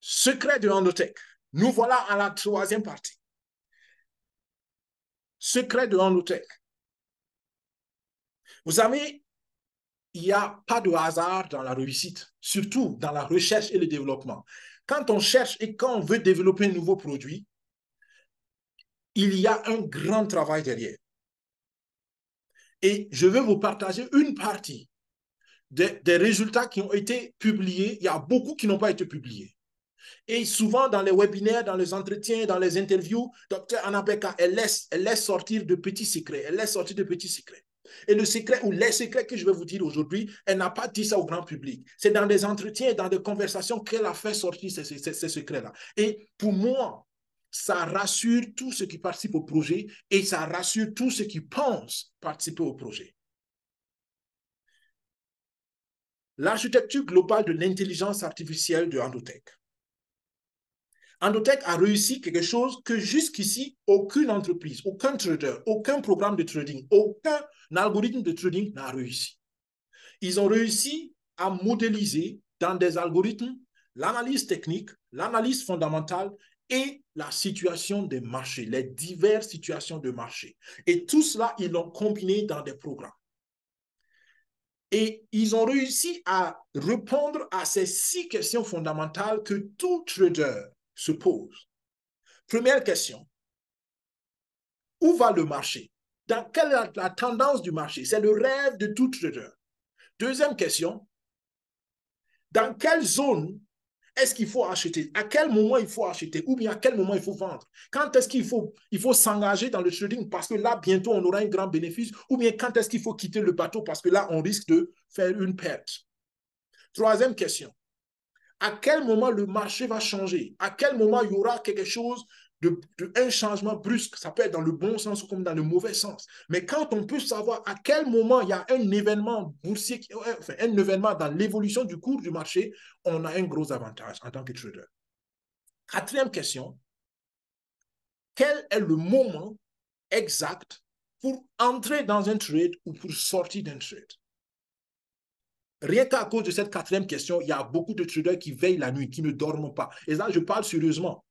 Secret de Endotech. Nous voilà à la troisième partie. Secret de Endotech. Vous savez, il n'y a pas de hasard dans la réussite, surtout dans la recherche et le développement. Quand on cherche et quand on veut développer un nouveau produit, il y a un grand travail derrière. Et je vais vous partager une partie des résultats qui ont été publiés. Il y a beaucoup qui n'ont pas été publiés. Et souvent, dans les webinaires, dans les entretiens, dans les interviews, Dr. Anna Beka, elle laisse sortir de petits secrets. Elle laisse sortir de petits secrets. Et le secret ou les secrets que je vais vous dire aujourd'hui, elle n'a pas dit ça au grand public. C'est dans des entretiens et dans des conversations qu'elle a fait sortir ces secrets-là. Et pour moi, ça rassure tous ceux qui participent au projet et ça rassure tous ceux qui pensent participer au projet. L'architecture globale de l'intelligence artificielle de Endotech. Endotech a réussi quelque chose que jusqu'ici, aucune entreprise, aucun trader, aucun programme de trading, aucun algorithme de trading n'a réussi. Ils ont réussi à modéliser dans des algorithmes l'analyse technique, l'analyse fondamentale et la situation des marchés, les diverses situations de marché. Et tout cela, ils l'ont combiné dans des programmes. Et ils ont réussi à répondre à ces 6 questions fondamentales que tout trader se pose. Première question, où va le marché? Dans quelle est la tendance du marché? C'est le rêve de tout trader. Deuxième question, dans quelle zone est-ce qu'il faut acheter? À quel moment il faut acheter? Ou bien à quel moment il faut vendre? Quand est-ce qu'il faut s'engager dans le trading parce que là, bientôt, on aura un grand bénéfice? Ou bien quand est-ce qu'il faut quitter le bateau parce que là, on risque de faire une perte? Troisième question, à quel moment le marché va changer? À quel moment il y aura quelque chose un changement brusque? Ça peut être dans le bon sens ou comme dans le mauvais sens. Mais quand on peut savoir à quel moment il y a un événement boursier, enfin, un événement dans l'évolution du cours du marché, on a un gros avantage en tant que trader. Quatrième question, quel est le moment exact pour entrer dans un trade ou pour sortir d'un trade? Rien qu'à cause de cette quatrième question, il y a beaucoup de traders qui veillent la nuit, qui ne dorment pas. Et là, je parle sérieusement.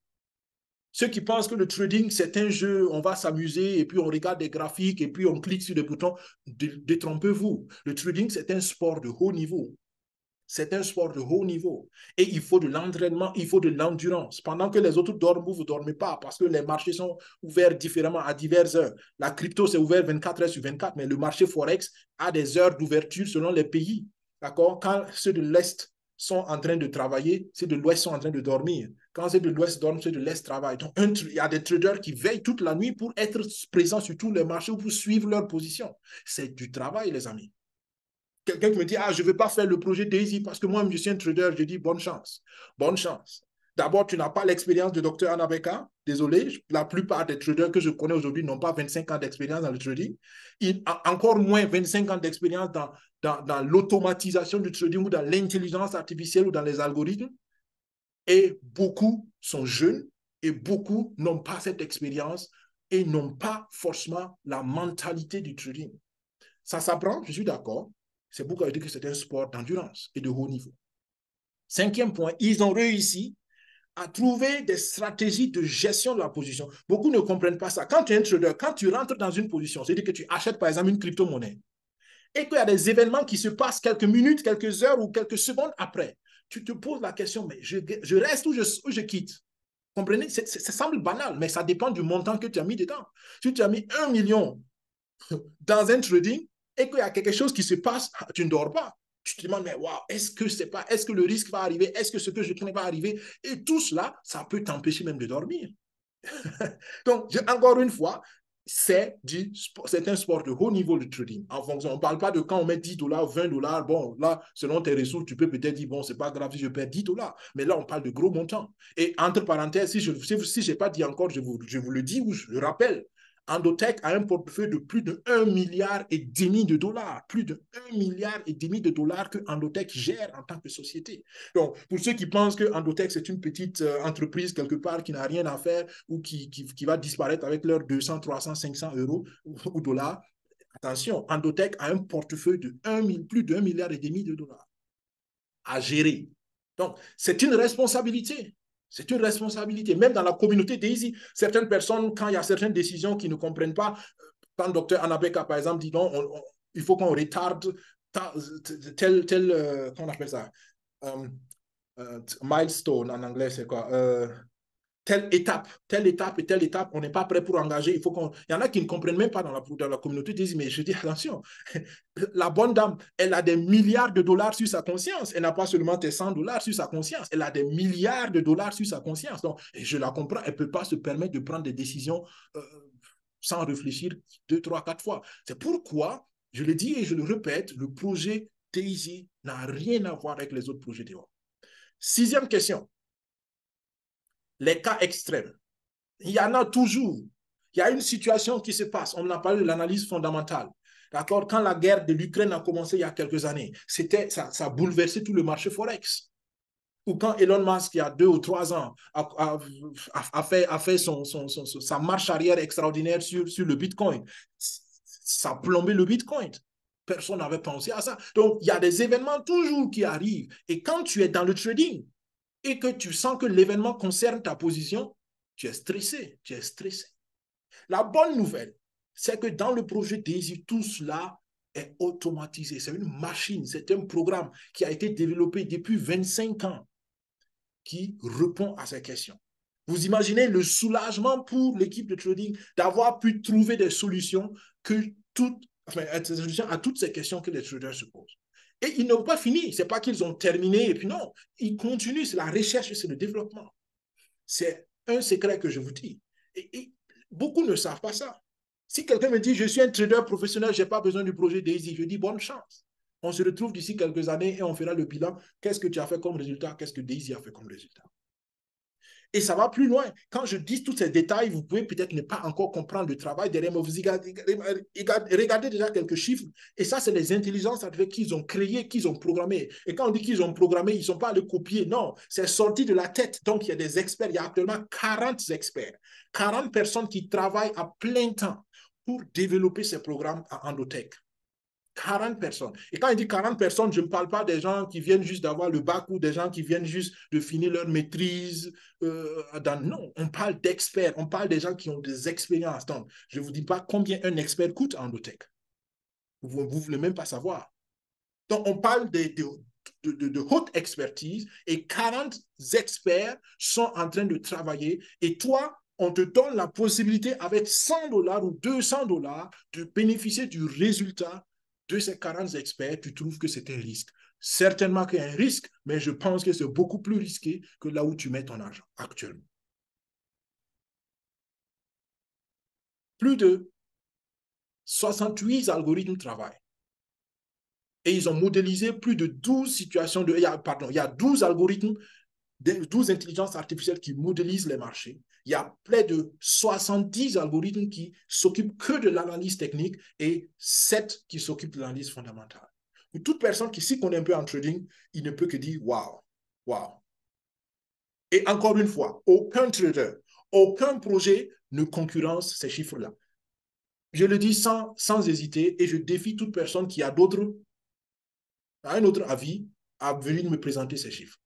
Ceux qui pensent que le trading, c'est un jeu, on va s'amuser et puis on regarde des graphiques et puis on clique sur des boutons, détrompez-vous. Le trading, c'est un sport de haut niveau. C'est un sport de haut niveau. Et il faut de l'entraînement, il faut de l'endurance. Pendant que les autres dorment, vous ne dormez pas parce que les marchés sont ouverts différemment à diverses heures. La crypto, c'est ouvert 24 heures sur 24, mais le marché Forex a des heures d'ouverture selon les pays. D'accord? Quand ceux de l'Est sont en train de travailler, ceux de l'Ouest sont en train de dormir. Quand ceux de l'Ouest dorment, ceux de l'Est travaillent. Donc, il y a des traders qui veillent toute la nuit pour être présents sur tous les marchés ou pour suivre leur position. C'est du travail, les amis. Quelqu'un qui me dit, ah, je ne veux pas faire le projet Daisy parce que moi, je suis un trader. Je dis, bonne chance. Bonne chance. D'abord, tu n'as pas l'expérience de Dr. Anna Beka. Désolé, la plupart des traders que je connais aujourd'hui n'ont pas 25 ans d'expérience dans le trading. Encore moins 25 ans d'expérience dans l'automatisation du trading ou dans l'intelligence artificielle ou dans les algorithmes. Et beaucoup sont jeunes et beaucoup n'ont pas cette expérience et n'ont pas forcément la mentalité du trading. Ça s'apprend, je suis d'accord. C'est pourquoi je dis que c'est un sport d'endurance et de haut niveau. Cinquième point, ils ont réussi à trouver des stratégies de gestion de la position. Beaucoup ne comprennent pas ça. Quand tu es un trader, quand tu rentres dans une position, c'est-à-dire que tu achètes par exemple une crypto-monnaie et qu'il y a des événements qui se passent quelques minutes, quelques heures ou quelques secondes après, tu te poses la question, mais je reste ou je quitte? Comprenez? Ça semble banal, mais ça dépend du montant que tu as mis dedans. Si tu as mis 1 million dans un trading et qu'il y a quelque chose qui se passe, tu ne dors pas. Tu te demandes, mais waouh, est-ce que le risque va arriver? Est-ce que ce que je crains va arriver? Et tout cela, ça peut t'empêcher même de dormir. Donc, encore une fois, c'est un sport de haut niveau de trading. En fonction, on ne parle pas de quand on met 10 dollars, 20 dollars. Bon, là, selon tes ressources, tu peux peut-être dire, bon, c'est pas grave si je perds 10 dollars. Mais là, on parle de gros montants. Et entre parenthèses, si je n'ai pas dit encore, je vous le dis ou je le rappelle, Endotech a un portefeuille de plus de 1,5 milliard de dollars. Plus de 1,5 milliard de dollars que Endotech gère en tant que société. Donc, pour ceux qui pensent que Endotech, c'est une petite entreprise quelque part qui n'a rien à faire ou qui va disparaître avec leurs 200, 300, 500 euros ou dollars, attention, Endotech a un portefeuille de plus de 1,5 milliard de dollars à gérer. Donc, c'est une responsabilité. C'est une responsabilité. Même dans la communauté Daisy, certaines personnes, quand il y a certaines décisions qu'ils ne comprennent pas, quand le docteur Anabeka, par exemple, dit non, il faut qu'on retarde comment on appelle ça? Milestone en anglais, c'est quoi? Telle étape et telle étape, on n'est pas prêt pour engager. Il faut qu'on. Il y en a qui ne comprennent même pas dans la communauté, disent, mais je dis attention, la bonne dame, elle a des milliards de dollars sur sa conscience. Elle n'a pas seulement tes 100 dollars sur sa conscience, elle a des milliards de dollars sur sa conscience. Donc, et je la comprends, elle ne peut pas se permettre de prendre des décisions sans réfléchir 2, 3, 4 fois. C'est pourquoi, je le dis et je le répète, le projet Daisy n'a rien à voir avec les autres projets dehors. 6e question. Les cas extrêmes. Il y en a toujours. Il y a une situation qui se passe. On a parlé de l'analyse fondamentale. D'accord? Quand la guerre de l'Ukraine a commencé il y a quelques années, ça a bouleversé tout le marché Forex. Ou quand Elon Musk, il y a 2 ou 3 ans, a fait sa marche arrière extraordinaire sur le Bitcoin, ça a plombé le Bitcoin. Personne n'avait pensé à ça. Donc, il y a des événements toujours qui arrivent. Et quand tu es dans le trading et que tu sens que l'événement concerne ta position, tu es stressé, tu es stressé. La bonne nouvelle, c'est que dans le projet Daisy, tout cela est automatisé. C'est une machine, c'est un programme qui a été développé depuis 25 ans qui répond à ces questions. Vous imaginez le soulagement pour l'équipe de trading d'avoir pu trouver des solutions à toutes ces questions que les traders se posent. Et ils n'ont pas fini. Ce n'est pas qu'ils ont terminé et puis non, ils continuent. C'est la recherche et c'est le développement. C'est un secret que je vous dis. Et beaucoup ne savent pas ça. Si quelqu'un me dit, je suis un trader professionnel, je n'ai pas besoin du projet Daisy, je dis bonne chance. On se retrouve d'ici quelques années et on fera le bilan. Qu'est-ce que tu as fait comme résultat? Qu'est-ce que Daisy a fait comme résultat? Et ça va plus loin. Quand je dis tous ces détails, vous pouvez peut-être ne pas encore comprendre le travail derrière, mais vous regardez déjà quelques chiffres. Et ça, c'est les intelligences artificielles qu'ils ont créées, qu'ils ont programmées. Et quand on dit qu'ils ont programmé, ils ne sont pas allés copier. Non, c'est sorti de la tête. Donc, il y a des experts. Il y a actuellement 40 experts, 40 personnes qui travaillent à plein temps pour développer ces programmes à Endotech. 40 personnes. Et quand je dis 40 personnes, je ne parle pas des gens qui viennent juste d'avoir le bac ou des gens qui viennent juste de finir leur maîtrise. Non, on parle d'experts, on parle des gens qui ont des expériences. Donc, je ne vous dis pas combien un expert coûte en Endotech. Vous ne voulez même pas savoir. Donc, on parle de haute expertise et 40 experts sont en train de travailler. Et toi, on te donne la possibilité avec 100 dollars ou 200 dollars de bénéficier du résultat de ces 40 experts. Tu trouves que c'est un risque. Certainement qu'il y a un risque, mais je pense que c'est beaucoup plus risqué que là où tu mets ton argent actuellement. Plus de 68 algorithmes travaillent. Et ils ont modélisé plus de 12 situations il y a 12 algorithmes, 12 intelligences artificielles qui modélisent les marchés. Il y a près de 70 algorithmes qui s'occupent que de l'analyse technique et 7 qui s'occupent de l'analyse fondamentale. Pour toute personne qui s'y connaît un peu en trading, il ne peut que dire waouh, waouh. Et encore une fois, aucun trader, aucun projet ne concurrence ces chiffres-là. Je le dis sans hésiter et je défie toute personne qui a un autre avis à venir me présenter ces chiffres.